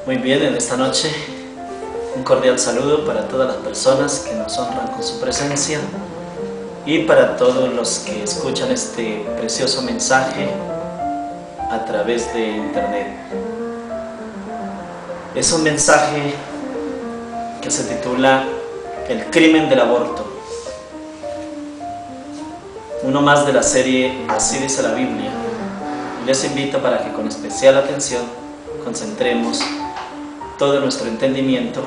Muy bien, en esta noche un cordial saludo para todas las personas que nos honran con su presencia y para todos los que escuchan este precioso mensaje a través de internet. Es un mensaje que se titula El crimen del aborto. Uno más de la serie Así dice la Biblia. Les invito para que con especial atención concentremos todo nuestro entendimiento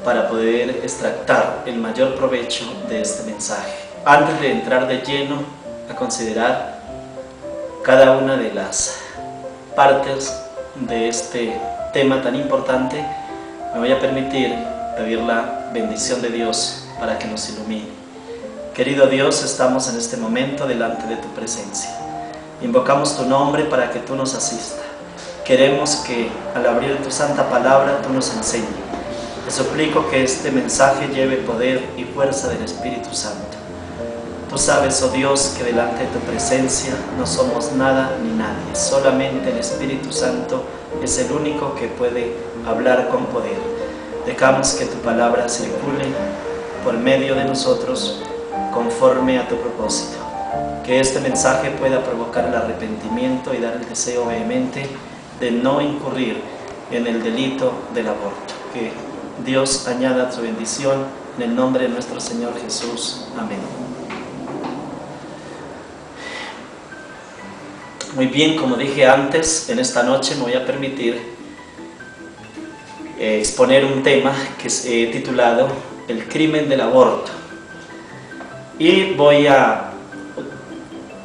para poder extractar el mayor provecho de este mensaje. Antes de entrar de lleno a considerar cada una de las partes de este tema tan importante, me voy a permitir pedir la bendición de Dios para que nos ilumine. Querido Dios, estamos en este momento delante de tu presencia. Invocamos tu nombre para que tú nos asistas. Queremos que al abrir tu santa palabra tú nos enseñes. Te suplico que este mensaje lleve poder y fuerza del Espíritu Santo. Tú sabes, oh Dios, que delante de tu presencia no somos nada ni nadie. Solamente el Espíritu Santo es el único que puede hablar con poder. Dejamos que tu palabra circule por medio de nosotros conforme a tu propósito. Que este mensaje pueda provocar el arrepentimiento y dar el deseo vehemente de no incurrir en el delito del aborto. Que Dios añada su bendición en el nombre de nuestro Señor Jesús. Amén. Muy bien, como dije antes, en esta noche me voy a permitir exponer un tema que he titulado El crimen del aborto. Y voy a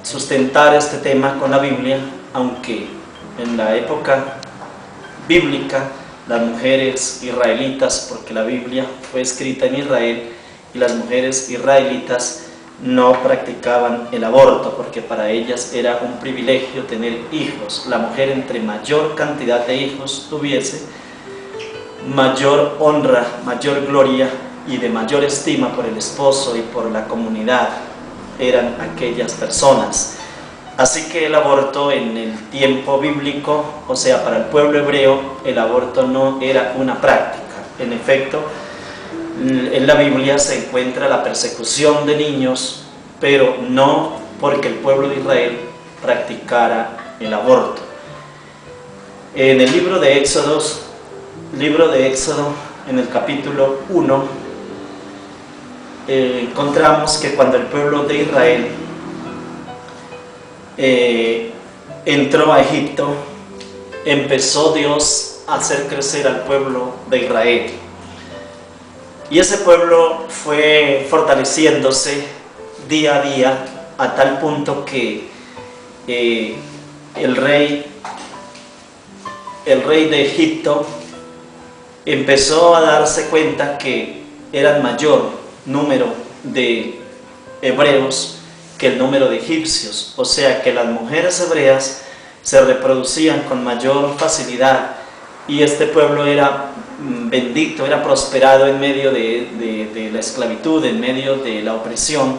sustentar este tema con la Biblia, aunque en la época bíblica las mujeres israelitas, porque la Biblia fue escrita en Israel, y las mujeres israelitas no practicaban el aborto, porque para ellas era un privilegio tener hijos. La mujer, entre mayor cantidad de hijos tuviese, mayor honra, mayor gloria y de mayor estima por el esposo y por la comunidad eran aquellas personas. Así que el aborto en el tiempo bíblico, o sea, para el pueblo hebreo, el aborto no era una práctica. En efecto, en la Biblia se encuentra la persecución de niños, pero no porque el pueblo de Israel practicara el aborto. En el libro de Éxodo, en el capítulo 1, encontramos que cuando el pueblo de Israel entró a Egipto, empezó Dios a hacer crecer al pueblo de Israel. Y ese pueblo fue fortaleciéndose día a día a tal punto que el rey de Egipto empezó a darse cuenta que eran mayor número de hebreos que el número de egipcios, o sea que las mujeres hebreas se reproducían con mayor facilidad y este pueblo era bendito, era prosperado en medio de la esclavitud, en medio de la opresión.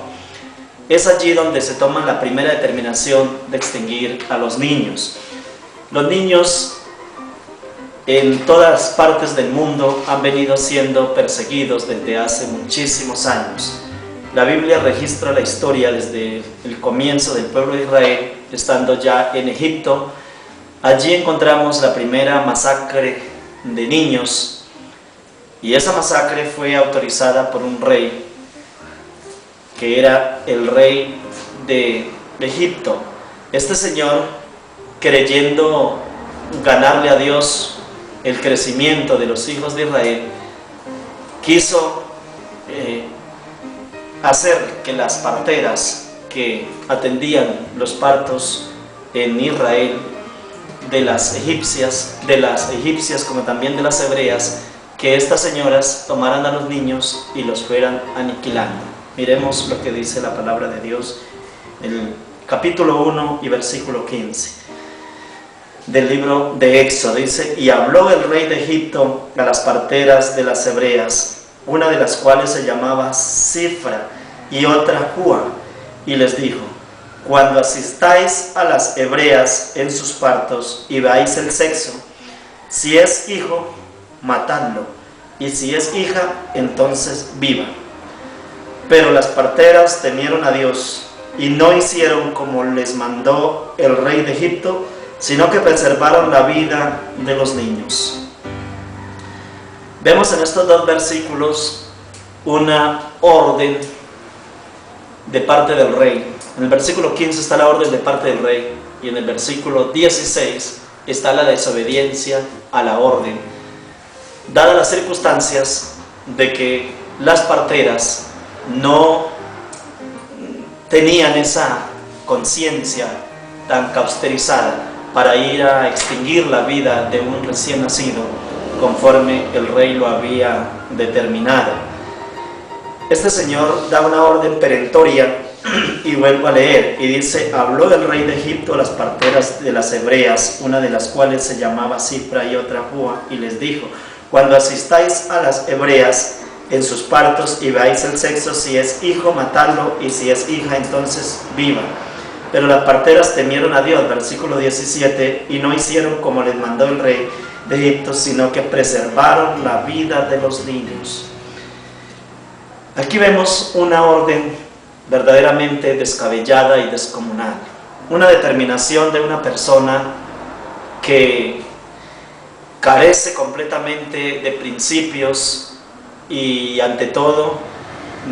Es allí donde se toma la primera determinación de extinguir a los niños. Los niños en todas partes del mundo han venido siendo perseguidos desde hace muchísimos años. La Biblia registra la historia desde el comienzo del pueblo de Israel, estando ya en Egipto. Allí encontramos la primera masacre de niños, y esa masacre fue autorizada por un rey, que era el rey de Egipto. Este señor, creyendo ganarle a Dios el crecimiento de los hijos de Israel, quiso hacer que las parteras que atendían los partos en Israel, de las egipcias como también de las hebreas, que estas señoras tomaran a los niños y los fueran aniquilando. Miremos lo que dice la palabra de Dios en el capítulo 1 y versículo 15 del libro de Éxodo. Dice: y habló el rey de Egipto a las parteras de las hebreas, una de las cuales se llamaba Cifra y otra Júa, y les dijo: cuando asistáis a las hebreas en sus partos y veáis el sexo, Si es hijo, matadlo, y si es hija, entonces viva. Pero las parteras temieron a Dios y no hicieron como les mandó el rey de Egipto, sino que preservaron la vida de los niños. Vemos en estos dos versículos una orden de parte del rey. En el versículo 15 está la orden de parte del rey, y en el versículo 16 está la desobediencia a la orden. Dadas las circunstancias de que las parteras no tenían esa conciencia tan cauterizada para ir a extinguir la vida de un recién nacido, conforme el rey lo había determinado. Este señor da una orden perentoria, y vuelvo a leer, y dice: habló el rey de Egipto a las parteras de las hebreas, una de las cuales se llamaba Cifra y otra Púa, y les dijo: cuando asistáis a las hebreas en sus partos y veáis el sexo, si es hijo, matadlo, y si es hija, entonces viva. Pero las parteras temieron a Dios, versículo 17, y no hicieron como les mandó el rey de Egipto, sino que preservaron la vida de los niños. Aquí vemos una orden verdaderamente descabellada y descomunal, una determinación de una persona que carece completamente de principios y, ante todo,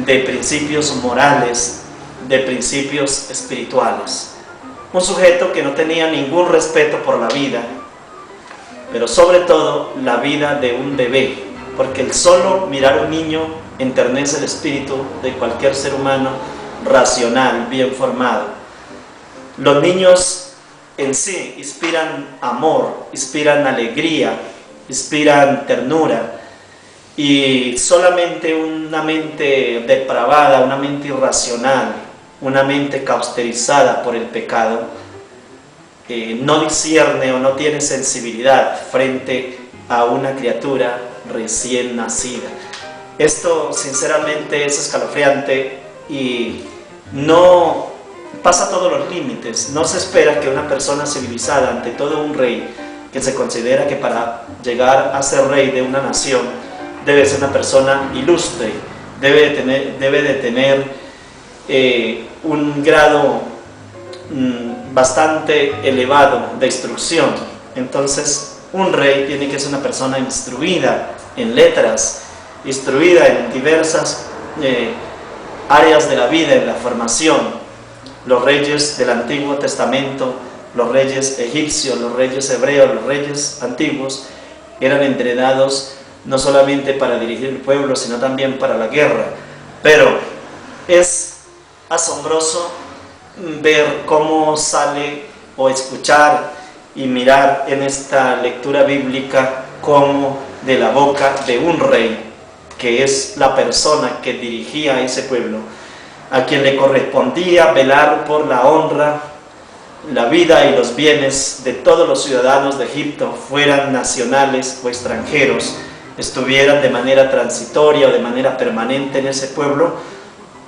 de principios morales, de principios espirituales. Un sujeto que no tenía ningún respeto por la vida, pero sobre todo la vida de un bebé, porque el solo mirar a un niño enternece el espíritu de cualquier ser humano racional, bien formado. Los niños en sí inspiran amor, inspiran alegría, inspiran ternura, y solamente una mente depravada, una mente irracional, una mente cauterizada por el pecado, no discierne o no tiene sensibilidad frente a una criatura recién nacida. Esto sinceramente es escalofriante y no pasa todos los límites. No se espera que una persona civilizada, ante todo un rey, que se considera que para llegar a ser rey de una nación debe ser una persona ilustre, debe de tener un grado bastante elevado de instrucción. Entonces, un rey tiene que ser una persona instruida en letras, instruida en diversas áreas de la vida, en la formación. Los reyes del Antiguo Testamento, los reyes egipcios, los reyes hebreos, los reyes antiguos, eran entrenados no solamente para dirigir el pueblo, sino también para la guerra. Pero es asombroso ver cómo sale, o escuchar y mirar en esta lectura bíblica, cómo de la boca de un rey, que es la persona que dirigía a ese pueblo, a quien le correspondía velar por la honra, la vida y los bienes de todos los ciudadanos de Egipto, fueran nacionales o extranjeros, estuvieran de manera transitoria o de manera permanente en ese pueblo,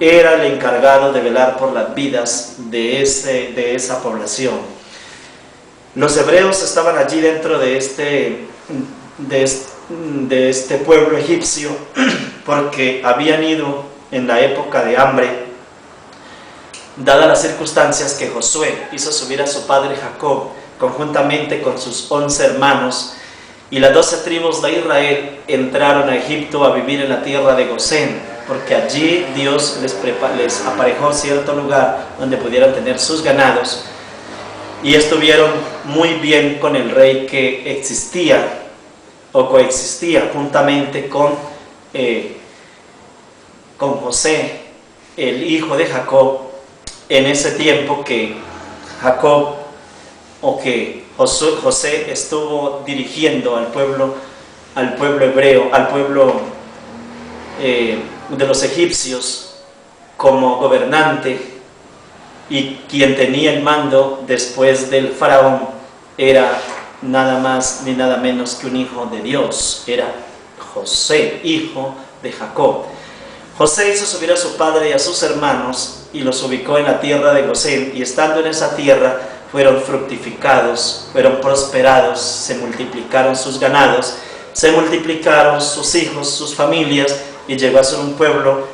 era el encargado de velar por las vidas de esa población. Los hebreos estaban allí dentro de este pueblo egipcio porque habían ido en la época de hambre, dadas las circunstancias que Josué hizo subir a su padre Jacob conjuntamente con sus 11 hermanos, y las 12 tribus de Israel entraron a Egipto a vivir en la tierra de Gosén, porque allí Dios les aparejó cierto lugar donde pudieran tener sus ganados, y estuvieron muy bien con el rey que existía o coexistía juntamente con José, el hijo de Jacob, en ese tiempo que Jacob o que José estuvo dirigiendo al pueblo hebreo, al pueblo de los egipcios como gobernante, y quien tenía el mando después del faraón era nada más ni nada menos que un hijo de Dios, era José, hijo de Jacob. José hizo subir a su padre y a sus hermanos y los ubicó en la tierra de Gosén, y estando en esa tierra fueron fructificados, fueron prosperados, se multiplicaron sus ganados, se multiplicaron sus hijos, sus familias, y llegó a ser un pueblo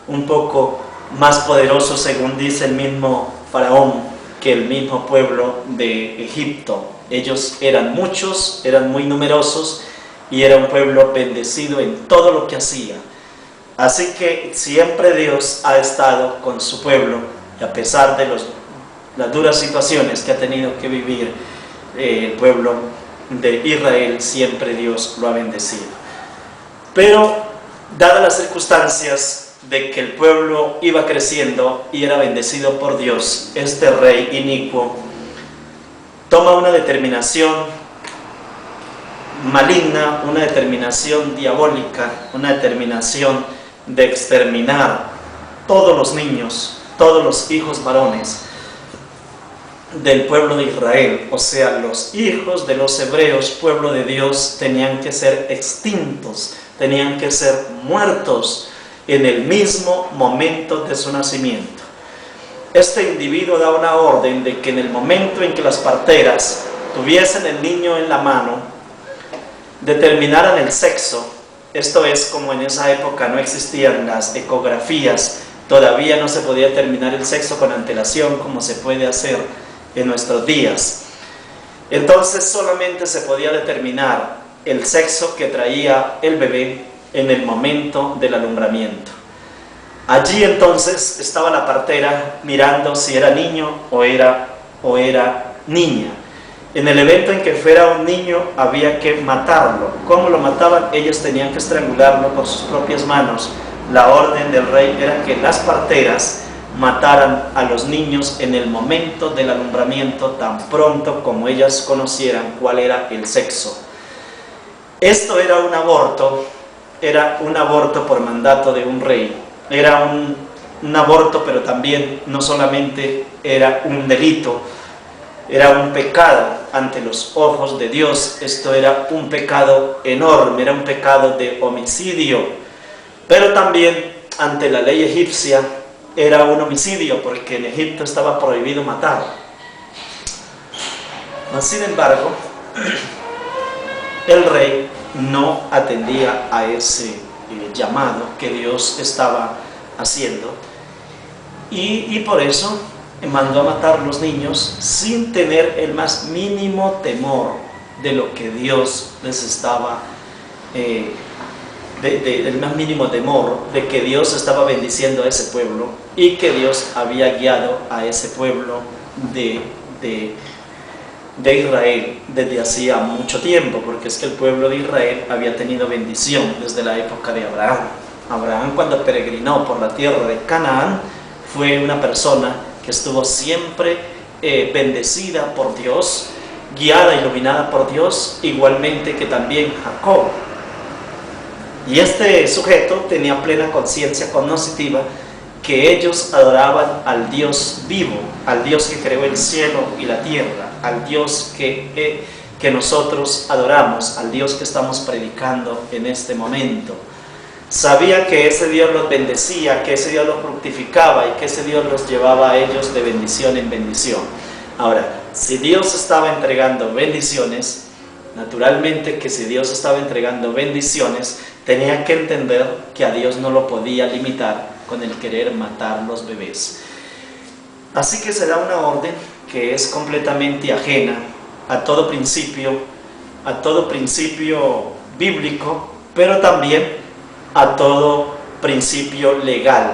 un poco más poderoso, según dice el mismo faraón, que el mismo pueblo de Egipto. Ellos eran muchos, eran muy numerosos, y era un pueblo bendecido en todo lo que hacía. Así que siempre Dios ha estado con su pueblo, y a pesar de las duras situaciones que ha tenido que vivir el pueblo de Israel, siempre Dios lo ha bendecido. Pero, dadas las circunstancias de que el pueblo iba creciendo y era bendecido por Dios, este rey inicuo toma una determinación maligna, una determinación diabólica, una determinación de exterminar todos los niños, todos los hijos varones del pueblo de Israel. O sea, los hijos de los hebreos, pueblo de Dios, tenían que ser extintos, tenían que ser muertos en el mismo momento de su nacimiento. Este individuo da una orden de que en el momento en que las parteras tuviesen el niño en la mano, determinaran el sexo. Esto es, como en esa época no existían las ecografías, todavía no se podía determinar el sexo con antelación como se puede hacer en nuestros días. Entonces solamente se podía determinar el sexo que traía el bebé en el momento del alumbramiento. Allí entonces estaba la partera mirando si era niño o era niña. En el evento en que fuera un niño había que matarlo. ¿Cómo lo mataban? Ellos tenían que estrangularlo por sus propias manos. La orden del rey era que las parteras mataran a los niños en el momento del alumbramiento, tan pronto como ellas conocieran cuál era el sexo. Esto era un aborto por mandato de un rey. Era un aborto, pero también no solamente era un delito, era un pecado ante los ojos de Dios. Esto era un pecado enorme, era un pecado de homicidio, pero también ante la ley egipcia era un homicidio, porque en Egipto estaba prohibido matar. Sin embargo, el rey no atendía a ese llamado que Dios estaba haciendo, y por eso mandó a matar los niños sin tener el más mínimo temor de lo que Dios les estaba el más mínimo temor de que Dios estaba bendiciendo a ese pueblo, y que Dios había guiado a ese pueblo de Israel desde hacía mucho tiempo, porque es que el pueblo de Israel había tenido bendición desde la época de Abraham. Abraham, cuando peregrinó por la tierra de Canaán, fue una persona que estuvo siempre bendecida por Dios, guiada, iluminada por Dios, igualmente que también Jacob. Y este sujeto tenía plena conciencia cognoscitiva que ellos adoraban al Dios vivo, al Dios que creó el cielo y la tierra, al Dios que nosotros adoramos, al Dios que estamos predicando en este momento. Sabía que ese Dios los bendecía, que ese Dios los fructificaba y que ese Dios los llevaba a ellos de bendición en bendición. Ahora, si Dios estaba entregando bendiciones, naturalmente que si Dios estaba entregando bendiciones, tenía que entender que a Dios no lo podía limitar con el querer matar los bebés. Así que se da una orden que es completamente ajena a todo principio bíblico, pero también a todo principio legal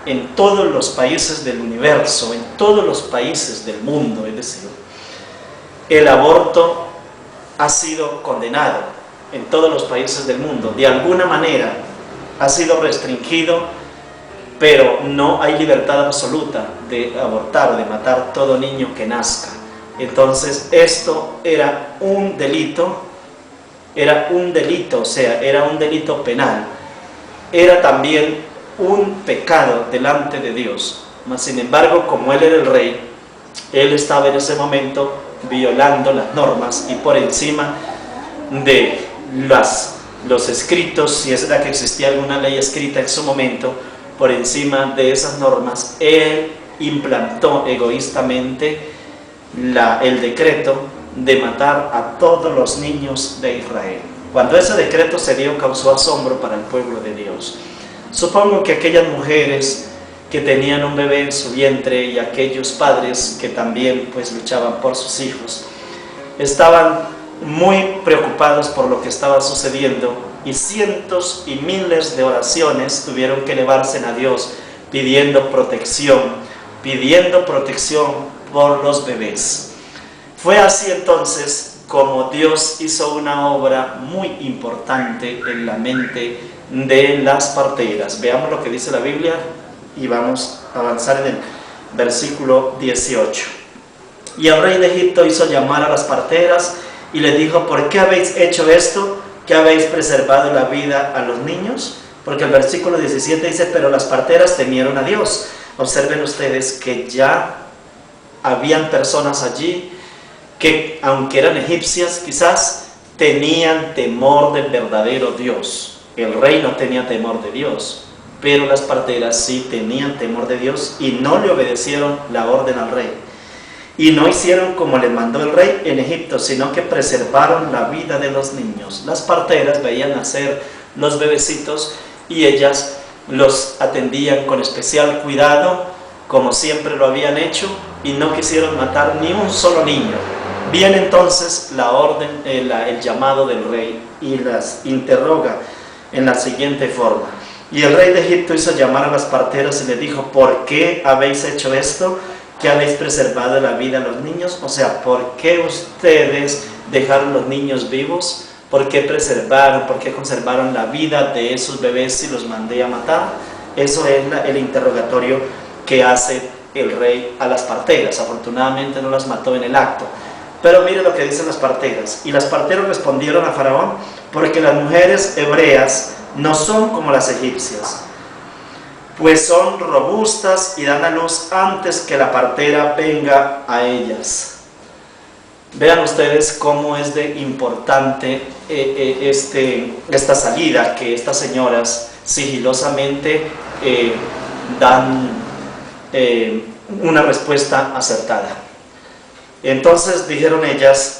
en todos los países del universo, en todos los países del mundo. Es decir, el aborto ha sido condenado en todos los países del mundo. De alguna manera ha sido restringido, pero no hay libertad absoluta de abortar o de matar todo niño que nazca. Entonces esto era un delito, o sea, era un delito penal. Era también un pecado delante de Dios. Mas sin embargo, como él era el rey, él estaba en ese momento violando las normas, y por encima de los escritos, si es la que existía alguna ley escrita en su momento, por encima de esas normas, él implantó egoístamente el decreto de matar a todos los niños de Israel. Cuando ese decreto se dio, causó asombro para el pueblo de Dios. Supongo que aquellas mujeres que tenían un bebé en su vientre y aquellos padres que también pues luchaban por sus hijos, estaban muy preocupados por lo que estaba sucediendo, y cientos y miles de oraciones tuvieron que elevarse a Dios pidiendo protección por los bebés. Fue así entonces como Dios hizo una obra muy importante en la mente de las parteras. Veamos lo que dice la Biblia y vamos a avanzar en el versículo 18. Y el rey de Egipto hizo llamar a las parteras y les dijo: ¿por qué habéis hecho esto? ¿Que habéis preservado la vida a los niños? Porque el versículo 17 dice: pero las parteras temieron a Dios. Observen ustedes que ya habían personas allí que, aunque eran egipcias, quizás tenían temor del verdadero Dios. El rey no tenía temor de Dios, pero las parteras sí tenían temor de Dios y no le obedecieron la orden al rey. Y no hicieron como les mandó el rey en Egipto, sino que preservaron la vida de los niños. Las parteras veían nacer los bebecitos y ellas los atendían con especial cuidado, como siempre lo habían hecho, y no quisieron matar ni un solo niño. Viene entonces la orden, el llamado del rey, y las interroga en la siguiente forma. Y el rey de Egipto hizo llamar a las parteras y le dijo: ¿por qué habéis hecho esto? ¿Que habéis preservado la vida a los niños? O sea, ¿por qué ustedes dejaron los niños vivos? ¿Por qué preservaron, por qué conservaron la vida de esos bebés si los mandé a matar? Eso es el interrogatorio que hace el rey a las parteras. Afortunadamente no las mató en el acto. Pero mire lo que dicen las parteras. Y las parteras respondieron a Faraón: porque las mujeres hebreas no son como las egipcias, pues son robustas y dan a luz antes que la partera venga a ellas. Vean ustedes cómo es de importante esta salida, que estas señoras sigilosamente dan una respuesta acertada. Entonces dijeron ellas,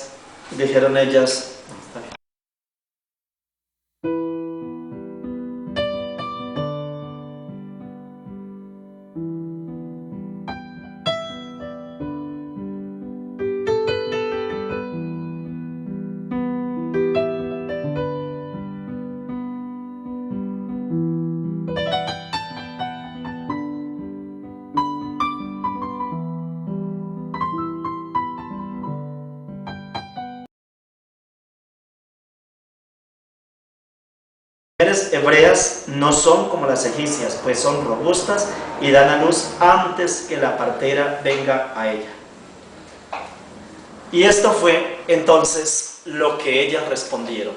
mujeres hebreas no son como las egipcias, pues son robustas y dan a luz antes que la partera venga a ella. Y esto fue entonces lo que ellas respondieron.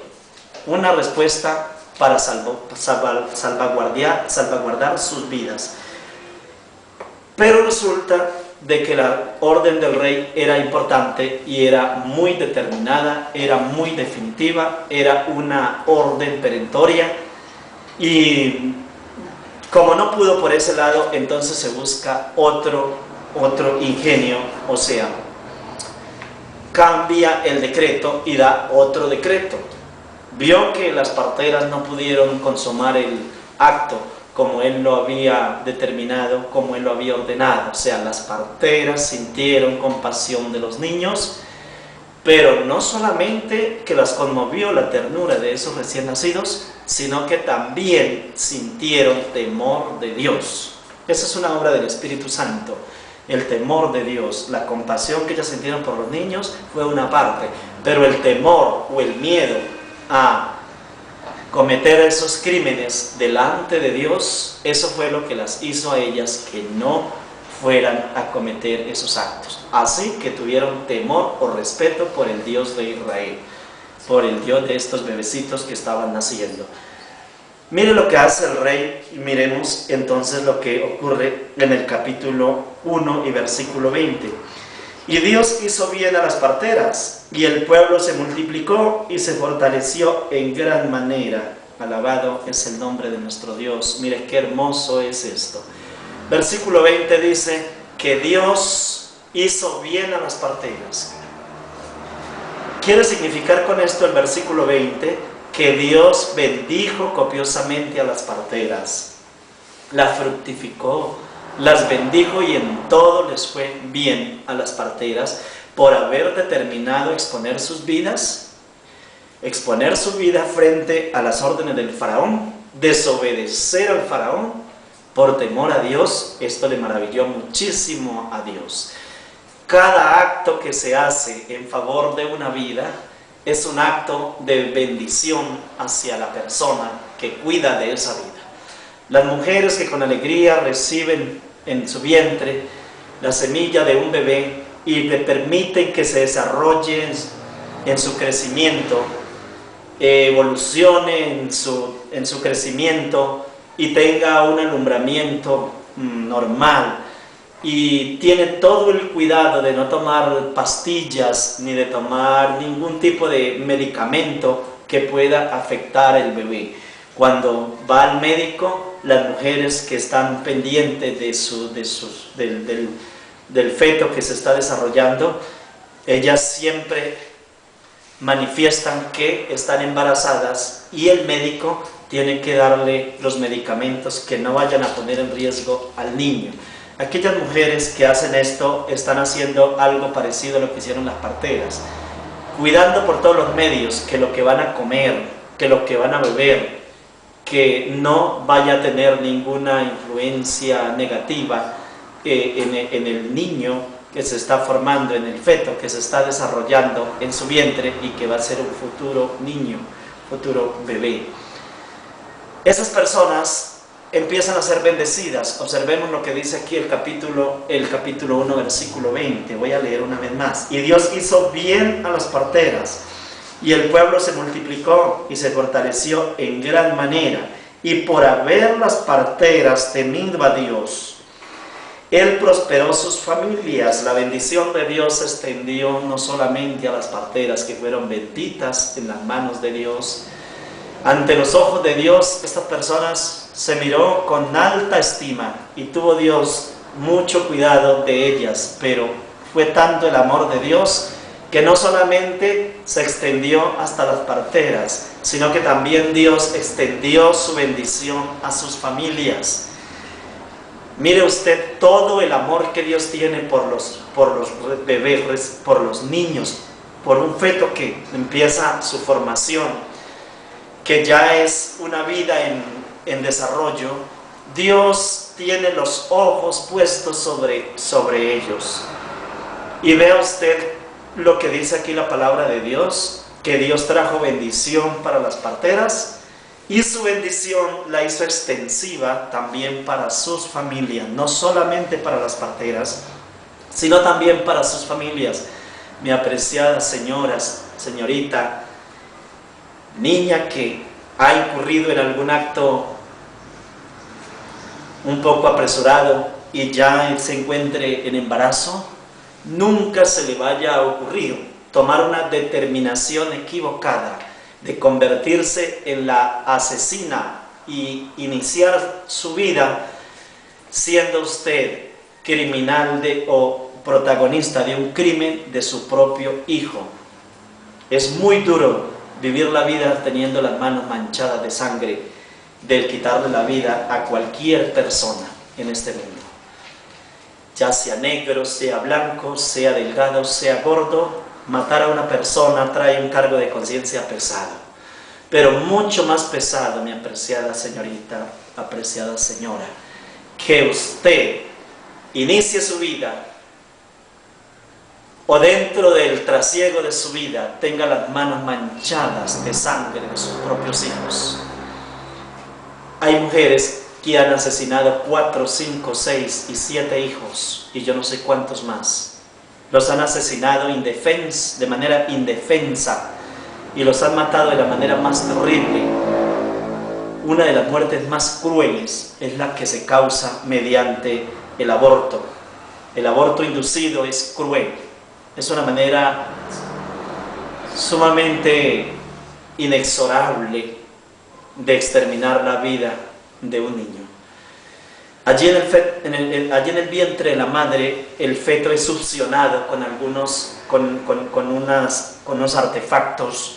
Una respuesta para salvaguardar sus vidas. Pero resulta de que la orden del rey era importante y era muy determinada, era muy definitiva, era una orden perentoria, y como no pudo por ese lado, entonces se busca otro ingenio, o sea, cambia el decreto y da otro decreto. Vio que las parteras no pudieron consumar el acto como él lo había determinado, como él lo había ordenado. O sea, las parteras sintieron compasión de los niños, pero no solamente que las conmovió la ternura de esos recién nacidos, sino que también sintieron temor de Dios. Esa es una obra del Espíritu Santo. El temor de Dios, la compasión que ellas sintieron por los niños fue una parte, pero el temor o el miedo a cometer esos crímenes delante de Dios, eso fue lo que las hizo a ellas que no fueran a cometer esos actos. Así que tuvieron temor o respeto por el Dios de Israel, por el Dios de estos bebecitos que estaban naciendo. Mire lo que hace el rey y miremos entonces lo que ocurre en el capítulo 1 y versículo 20. Y Dios hizo bien a las parteras, y el pueblo se multiplicó y se fortaleció en gran manera. Alabado es el nombre de nuestro Dios. Mire qué hermoso es esto. Versículo 20 dice que Dios hizo bien a las parteras. Quiere significar con esto el versículo 20 que Dios bendijo copiosamente a las parteras, las fructificó, las bendijo y en todo les fue bien a las parteras por haber determinado exponer su vida frente a las órdenes del faraón, desobedecer al faraón por temor a Dios. Esto le maravilló muchísimo a Dios. Cada acto que se hace en favor de una vida es un acto de bendición hacia la persona que cuida de esa vida. Las mujeres que con alegría reciben en su vientre la semilla de un bebé y le permiten que se desarrolle en su crecimiento, evolucione en su crecimiento y tenga un alumbramiento normal, y tiene todo el cuidado de no tomar pastillas ni de tomar ningún tipo de medicamento que pueda afectar al bebé. Cuando va al médico, las mujeres que están pendientes del feto que se está desarrollando, ellas siempre manifiestan que están embarazadas y el médico tiene que darle los medicamentos que no vayan a poner en riesgo al niño. Aquellas mujeres que hacen esto están haciendo algo parecido a lo que hicieron las parteras, cuidando por todos los medios que lo que van a comer, que lo que van a beber, que no vaya a tener ninguna influencia negativa en el niño que se está formando, en el feto que se está desarrollando en su vientre y que va a ser un futuro niño, futuro bebé. Esas personas empiezan a ser bendecidas. Observemos lo que dice aquí el capítulo 1, versículo 20. Voy a leer una vez más. Y Dios hizo bien a las parteras, y el pueblo se multiplicó y se fortaleció en gran manera. Y por haber las parteras temido a Dios, Él prosperó sus familias. La bendición de Dios se extendió no solamente a las parteras, que fueron benditas en las manos de Dios. Ante los ojos de Dios, estas personas se miró con alta estima y tuvo Dios mucho cuidado de ellas, pero fue tanto el amor de Dios que no solamente se extendió hasta las parteras, sino que también Dios extendió su bendición a sus familias. Mire usted todo el amor que Dios tiene por los bebés, por los niños, por un feto que empieza su formación, que ya es una vida en desarrollo. Dios tiene los ojos puestos sobre ellos. Y vea usted lo que dice aquí la palabra de Dios, que Dios trajo bendición para las parteras, y su bendición la hizo extensiva también para sus familias, no solamente para las parteras, sino también para sus familias. Mi apreciada señorita, niña que ha incurrido en algún acto un poco apresurado y ya se encuentre en embarazo, nunca se le vaya a ocurrir tomar una determinación equivocada de convertirse en la asesina y iniciar su vida siendo usted criminal o protagonista de un crimen de su propio hijo. Es muy duro vivir la vida teniendo las manos manchadas de sangre, del quitarle la vida a cualquier persona en este mundo. Ya sea negro, sea blanco, sea delgado, sea gordo, matar a una persona trae un cargo de conciencia pesado. Pero mucho más pesado, mi apreciada señorita, apreciada señora, que usted inicie su vida o dentro del trasiego de su vida tenga las manos manchadas de sangre de sus propios hijos. Hay mujeres que han asesinado 4, 5, 6 y 7 hijos y yo no sé cuántos más. Los han asesinado de manera indefensa y los han matado de la manera más terrible. Una de las muertes más crueles es la que se causa mediante el aborto. El aborto inducido es cruel. Es una manera sumamente inexorable de exterminar la vida de un niño. Allí en el vientre de la madre, el feto es succionado con unos artefactos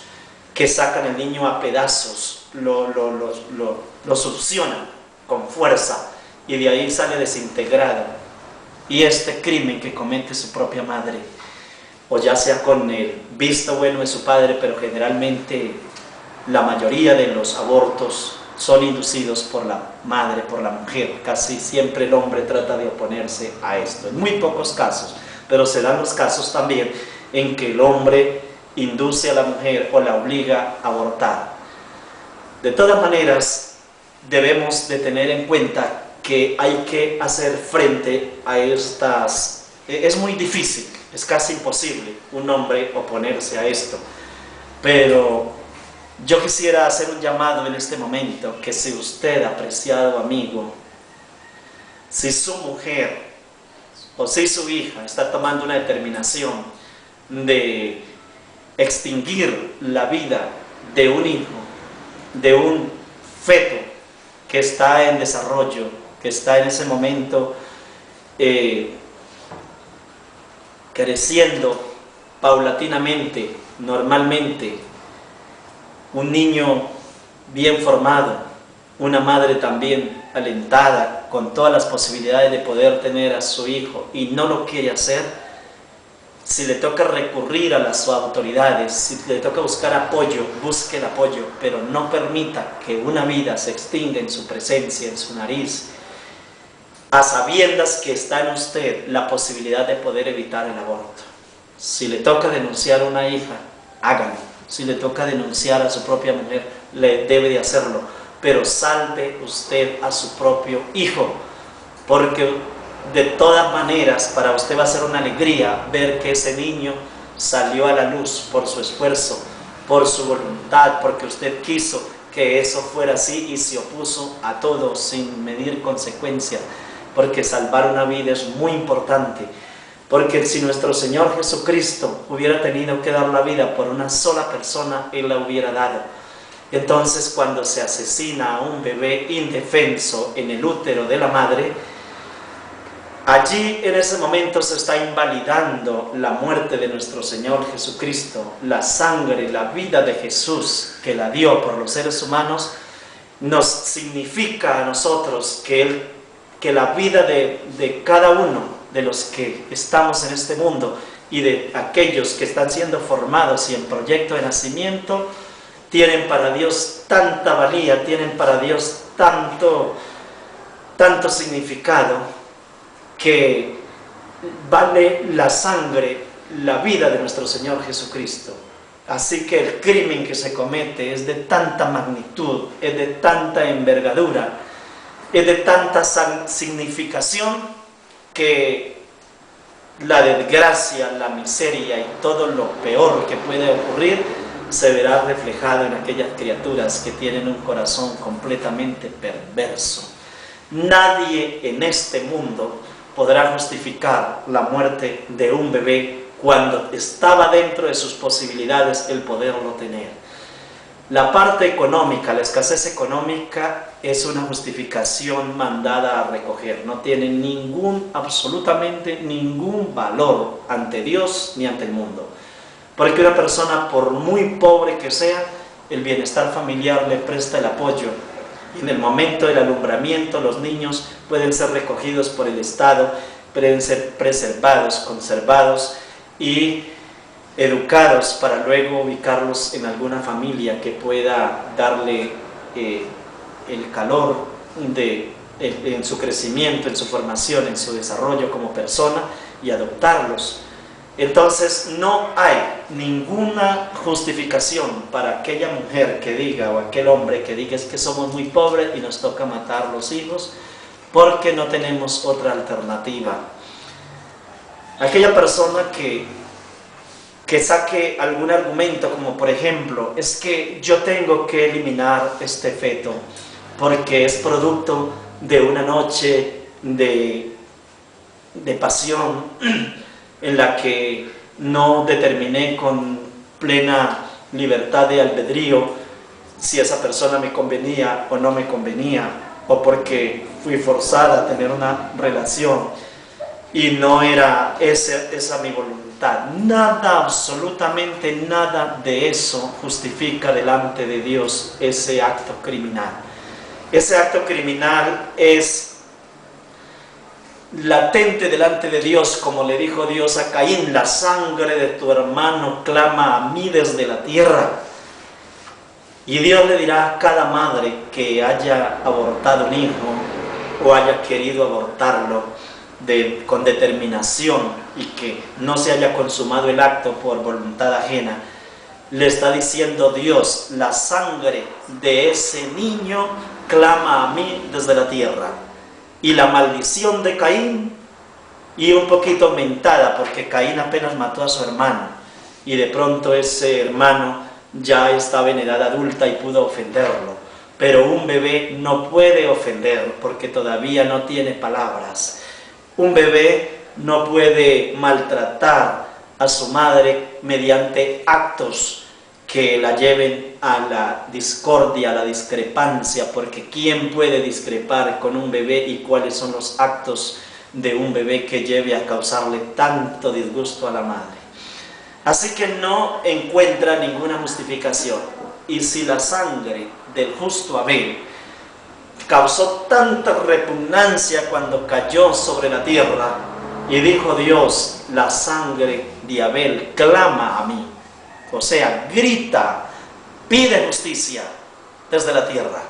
que sacan al niño a pedazos, lo succionan con fuerza y de ahí sale desintegrado. Y este crimen que comete su propia madre, o ya sea con el visto bueno de su padre, pero generalmente la mayoría de los abortos son inducidos por la madre, por la mujer. Casi siempre el hombre trata de oponerse a esto, en muy pocos casos, pero se dan los casos también en que el hombre induce a la mujer o la obliga a abortar. De todas maneras, debemos de tener en cuenta que hay que hacer frente a estas... Es muy difícil, es casi imposible un hombre oponerse a esto, pero yo quisiera hacer un llamado en este momento, que si usted, apreciado amigo, si su mujer o si su hija está tomando una determinación de extinguir la vida de un hijo, de un feto que está en desarrollo, que está en ese momento creciendo paulatinamente, normalmente, un niño bien formado, una madre también alentada, con todas las posibilidades de poder tener a su hijo y no lo quiere hacer, si le toca recurrir a las autoridades, si le toca buscar apoyo, busque el apoyo, pero no permita que una vida se extinga en su presencia, en su nariz, a sabiendas que está en usted la posibilidad de poder evitar el aborto. Si le toca denunciar a una hija, hágalo. Si le toca denunciar a su propia mujer, le debe de hacerlo, pero salve usted a su propio hijo, porque de todas maneras para usted va a ser una alegría ver que ese niño salió a la luz por su esfuerzo, por su voluntad, porque usted quiso que eso fuera así y se opuso a todo sin medir consecuencias, porque salvar una vida es muy importante. Porque si nuestro Señor Jesucristo hubiera tenido que dar la vida por una sola persona, Él la hubiera dado. Entonces, cuando se asesina a un bebé indefenso en el útero de la madre, allí en ese momento se está invalidando la muerte de nuestro Señor Jesucristo. La sangre, la vida de Jesús que la dio por los seres humanos, nos significa a nosotros que la vida de cada uno de los que estamos en este mundo y de aquellos que están siendo formados y en proyecto de nacimiento, tienen para Dios tanta valía, tienen para Dios tanto significado, que vale la sangre, la vida de nuestro Señor Jesucristo. Así que el crimen que se comete es de tanta magnitud, es de tanta envergadura, es de tanta significación, que la desgracia, la miseria y todo lo peor que puede ocurrir se verá reflejado en aquellas criaturas que tienen un corazón completamente perverso. Nadie en este mundo podrá justificar la muerte de un bebé cuando estaba dentro de sus posibilidades el poderlo tener. La parte económica, la escasez económica es una justificación mandada a recoger. No tiene absolutamente ningún valor ante Dios ni ante el mundo. Porque una persona, por muy pobre que sea, el bienestar familiar le presta el apoyo. Y en el momento del alumbramiento, los niños pueden ser recogidos por el Estado, pueden ser preservados, conservados y educados para luego ubicarlos en alguna familia que pueda darle el calor en su crecimiento, en su formación, en su desarrollo como persona, y adoptarlos. Entonces no hay ninguna justificación para aquella mujer que diga, o aquel hombre que diga, es que somos muy pobres y nos toca matar los hijos porque no tenemos otra alternativa. Aquella persona que saque algún argumento, como por ejemplo, es que yo tengo que eliminar este feto porque es producto de una noche de pasión en la que no determiné con plena libertad de albedrío si esa persona me convenía o no me convenía. o porque fui forzada a tener una relación y no era esa mi voluntad. Nada, absolutamente nada de eso justifica delante de Dios ese acto criminal. Ese acto criminal es latente delante de Dios, como le dijo Dios a Caín: la sangre de tu hermano clama a mí desde la tierra. Y Dios le dirá a cada madre que haya abortado un hijo o haya querido abortarlo con determinación y que no se haya consumado el acto por voluntad ajena, le está diciendo Dios: la sangre de ese niño clama a mí desde la tierra. Y la maldición de Caín, y un poquito aumentada, porque Caín apenas mató a su hermano, y de pronto ese hermano ya estaba en edad adulta y pudo ofenderlo. Pero un bebé no puede ofender porque todavía no tiene palabras. Un bebé no puede maltratar a su madre mediante actos que la lleven a la discordia, a la discrepancia, porque ¿quién puede discrepar con un bebé y cuáles son los actos de un bebé que lleve a causarle tanto disgusto a la madre? Así que no encuentra ninguna justificación. Y si la sangre del justo Abel causó tanta repugnancia cuando cayó sobre la tierra, y dijo Dios: la sangre de Abel clama a mí, o sea, grita, pide justicia desde la tierra,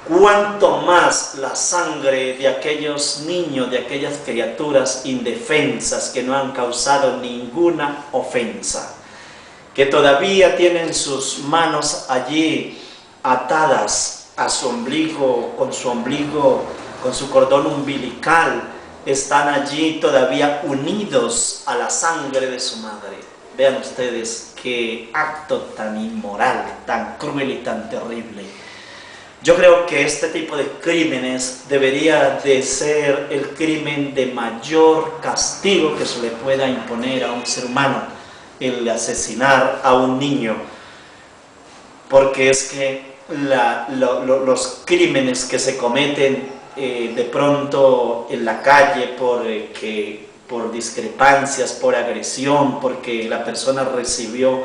cuánto más la sangre de aquellos niños, de aquellas criaturas indefensas que no han causado ninguna ofensa, que todavía tienen sus manos allí atadas a su ombligo, con su cordón umbilical, están allí todavía unidos a la sangre de su madre. Vean ustedes qué acto tan inmoral, tan cruel y tan terrible. Yo creo que este tipo de crímenes debería de ser el crimen de mayor castigo que se le pueda imponer a un ser humano, el asesinar a un niño, porque es que los crímenes que se cometen de pronto en la calle por discrepancias, por agresión, porque la persona recibió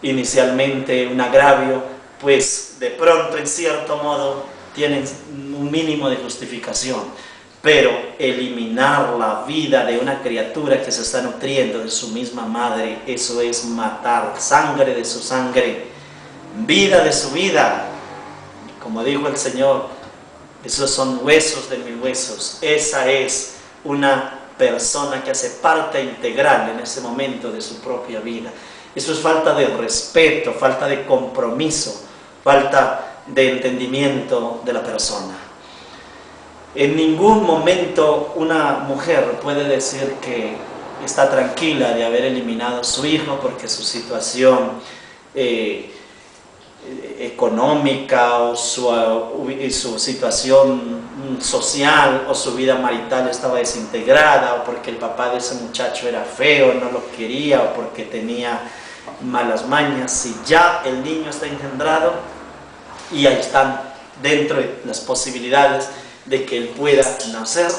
inicialmente un agravio, pues de pronto en cierto modo tienen un mínimo de justificación. Pero eliminar la vida de una criatura que se está nutriendo de su misma madre, eso es matar sangre de su sangre, vida de su vida. Como dijo el Señor, esos son huesos de mis huesos. Esa es una persona que hace parte integral en ese momento de su propia vida. Eso es falta de respeto, falta de compromiso, falta de entendimiento de la persona. En ningún momento una mujer puede decir que está tranquila de haber eliminado a su hijo porque su situación económica o su situación social o su vida marital estaba desintegrada, o porque el papá de ese muchacho era feo, no lo quería, o porque tenía malas mañas. Si ya el niño está engendrado y ahí están dentro de las posibilidades de que él pueda nacer,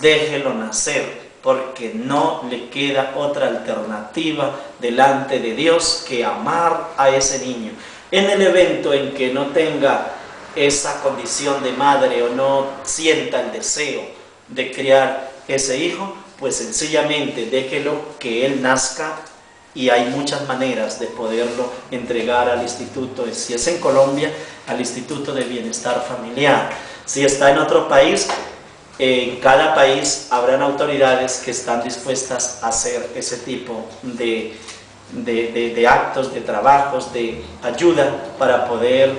déjelo nacer, porque no le queda otra alternativa delante de Dios que amar a ese niño. En el evento en que no tenga esa condición de madre o no sienta el deseo de criar ese hijo, pues sencillamente déjelo que él nazca, y hay muchas maneras de poderlo entregar al instituto, si es en Colombia, al Instituto de Bienestar Familiar. Si está en otro país, en cada país habrán autoridades que están dispuestas a hacer ese tipo de actos, de trabajos, de ayuda para poder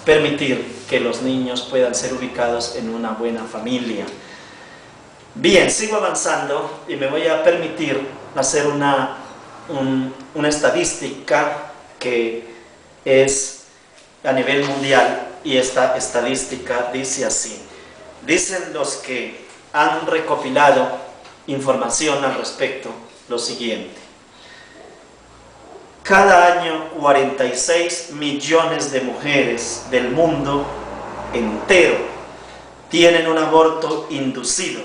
permitir que los niños puedan ser ubicados en una buena familia. Bien, sigo avanzando y me voy a permitir hacer una estadística que es a nivel mundial, y esta estadística dice así. Dicen los que han recopilado información al respecto lo siguiente: cada año 46 millones de mujeres del mundo entero tienen un aborto inducido.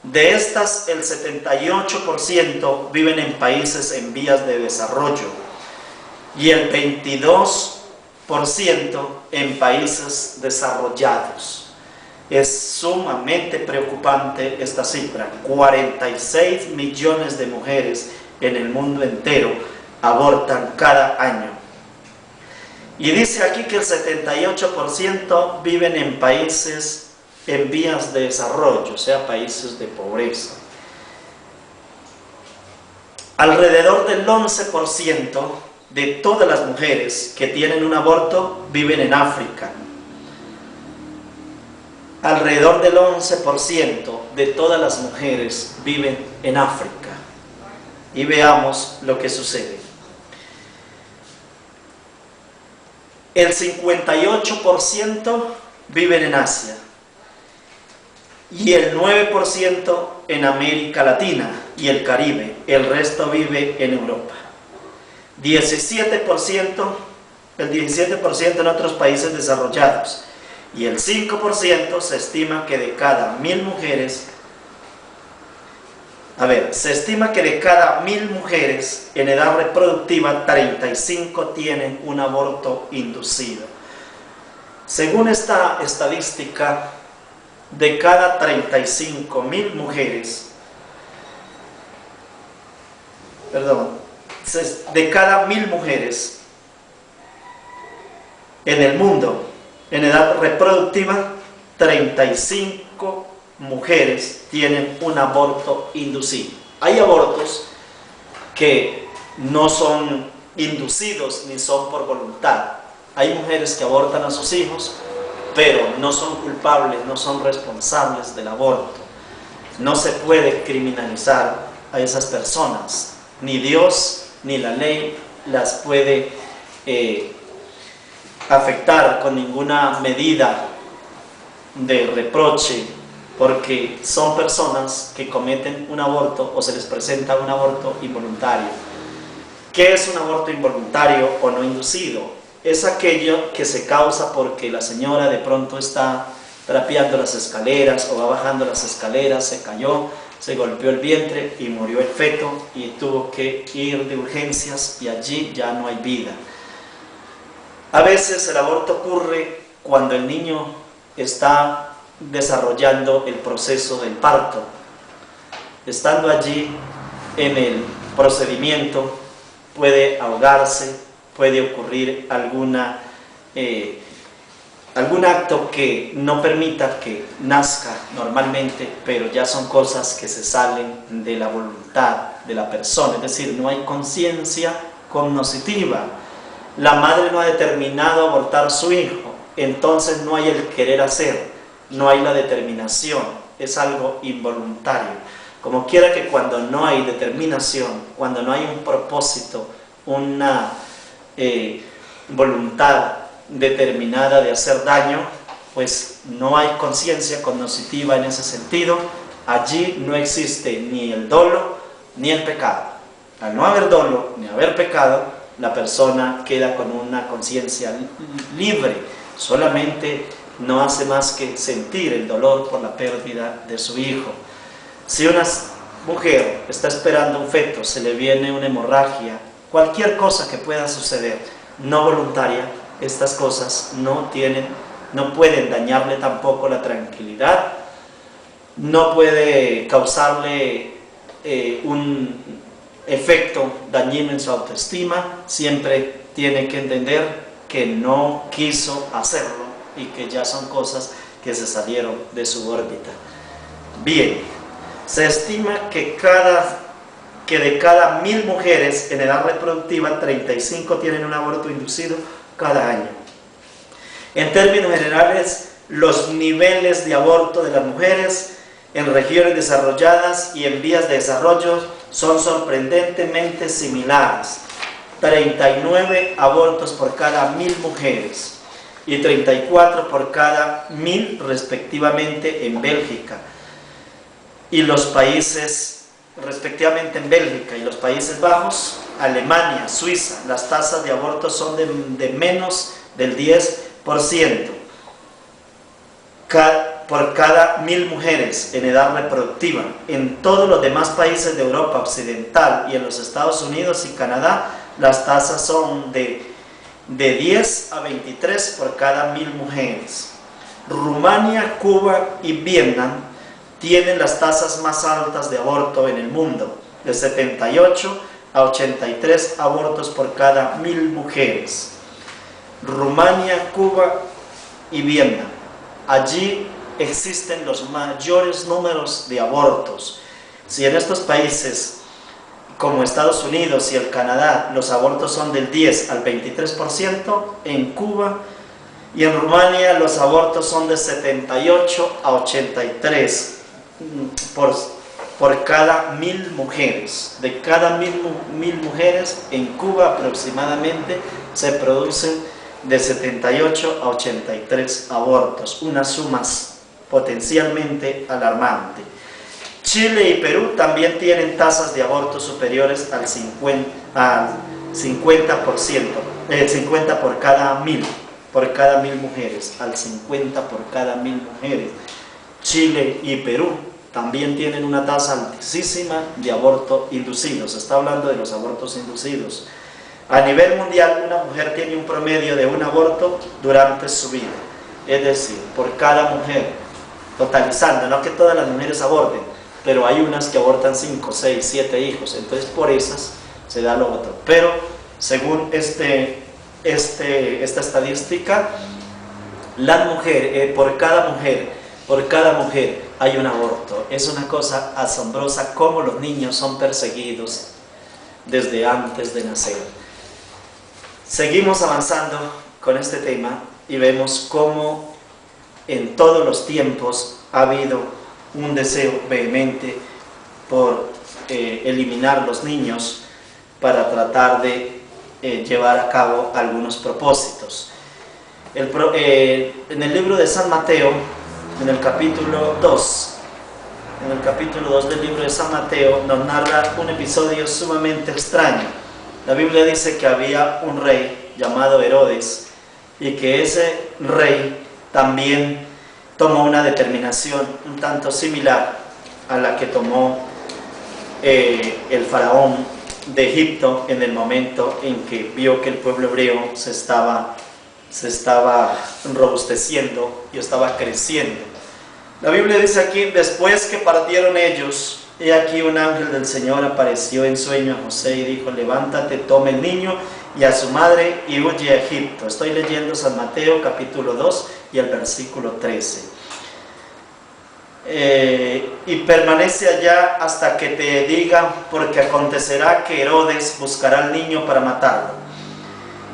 De estas, el 78% viven en países en vías de desarrollo y el 22% en países desarrollados. Es sumamente preocupante esta cifra. 46 millones de mujeres en el mundo entero abortan cada año. Y dice aquí que el 78% viven en países en vías de desarrollo, o sea, países de pobreza. Alrededor del 11% de todas las mujeres que tienen un aborto viven en África. Alrededor del 11% de todas las mujeres viven en África. Y veamos lo que sucede. El 58% viven en Asia y el 9% en América Latina y el Caribe. El resto vive en Europa. El 17% en otros países desarrollados. Y el 5% se estima que de cada 1000 mujeres, se estima que de cada 1000 mujeres en edad reproductiva, 35 tienen un aborto inducido. Según esta estadística, de cada 35.000 mujeres, de cada 1000 mujeres en el mundo en edad reproductiva, 35 mujeres tienen un aborto inducido. Hay abortos que no son inducidos ni son por voluntad. Hay mujeres que abortan a sus hijos, pero no son culpables, no son responsables del aborto. No se puede criminalizar a esas personas. Ni Dios ni la ley las puede afectar con ninguna medida de reproche, porque son personas que cometen un aborto o se les presenta un aborto involuntario. ¿Qué es un aborto involuntario o no inducido? Es aquello que se causa porque la señora de pronto está trapeando las escaleras o va bajando las escaleras, se cayó, se golpeó el vientre y murió el feto y tuvo que ir de urgencias y allí ya no hay vida. A veces el aborto ocurre cuando el niño está desarrollando el proceso del parto. Estando allí en el procedimiento puede ahogarse, puede ocurrir algún acto que no permita que nazca normalmente, pero ya son cosas que se salen de la voluntad de la persona, es decir, no hay conciencia cognoscitiva. La madre no ha determinado abortar a su hijo, entonces no hay el querer hacer, no hay la determinación, es algo involuntario. Como quiera que cuando no hay determinación, cuando no hay un propósito, una voluntad determinada de hacer daño, pues no hay conciencia cognoscitiva en ese sentido. Allí no existe ni el dolo ni el pecado. Al no haber dolo ni haber pecado, la persona queda con una conciencia libre, solamente no hace más que sentir el dolor por la pérdida de su hijo. Si una mujer está esperando un feto, se le viene una hemorragia, cualquier cosa que pueda suceder, no voluntaria, estas cosas no pueden dañarle tampoco la tranquilidad, no puede causarle un efecto dañino en su autoestima. Siempre tiene que entender que no quiso hacerlo y que ya son cosas que se salieron de su órbita. Bien, se estima que de cada 1000 mujeres en edad reproductiva, 35 tienen un aborto inducido cada año. En términos generales, los niveles de aborto de las mujeres en regiones desarrolladas y en vías de desarrollo son sorprendentemente similares. 39 abortos por cada 1000 mujeres y 34 por cada 1000 respectivamente en Bélgica. Y los países, respectivamente en Bélgica y los Países Bajos, Alemania, Suiza, las tasas de aborto son de menos del 10%. por cada 1000 mujeres en edad reproductiva. En todos los demás países de Europa Occidental y en los Estados Unidos y Canadá, las tasas son de 10 a 23 por cada 1000 mujeres. Rumania, Cuba y Vietnam tienen las tasas más altas de aborto en el mundo, de 78 a 83 abortos por cada 1000 mujeres. Rumania, Cuba y Vietnam. Allí existen los mayores números de abortos. Si en estos países como Estados Unidos y el Canadá los abortos son del 10 al 23%, en Cuba y en Rumania los abortos son de 78 a 83 por cada 1000 mujeres. De cada 1000 mujeres en Cuba aproximadamente se producen de 78 a 83 abortos, unas sumas potencialmente alarmante. Chile y Perú también tienen tasas de abortos superiores al 50%, 50 por cada 1000 mujeres, al 50 por cada 1000 mujeres. Chile y Perú también tienen una tasa altísima de aborto inducido. Se está hablando de los abortos inducidos. A nivel mundial, una mujer tiene un promedio de un aborto durante su vida, es decir, por cada mujer, totalizando, no que todas las mujeres aborten, pero hay unas que abortan 5, 6, 7 hijos, entonces por esas se da lo otro. Pero según esta estadística, por cada mujer hay un aborto. Es una cosa asombrosa cómo los niños son perseguidos desde antes de nacer. Seguimos avanzando con este tema y vemos cómo en todos los tiempos ha habido un deseo vehemente por eliminar los niños para tratar de llevar a cabo algunos propósitos. En el libro de San Mateo, en el capítulo 2 del libro de San Mateo, nos narra un episodio sumamente extraño. La Biblia dice que había un rey llamado Herodes y que ese rey también tomó una determinación un tanto similar a la que tomó el faraón de Egipto en el momento en que vio que el pueblo hebreo se estaba robusteciendo y estaba creciendo. La Biblia dice aquí: después que partieron ellos, he aquí un ángel del Señor apareció en sueño a José y dijo: levántate, toma el niño y a su madre y huye a Egipto. Estoy leyendo San Mateo capítulo 2 y el versículo 13. Y permanece allá hasta que te diga, porque acontecerá que Herodes buscará al niño para matarlo.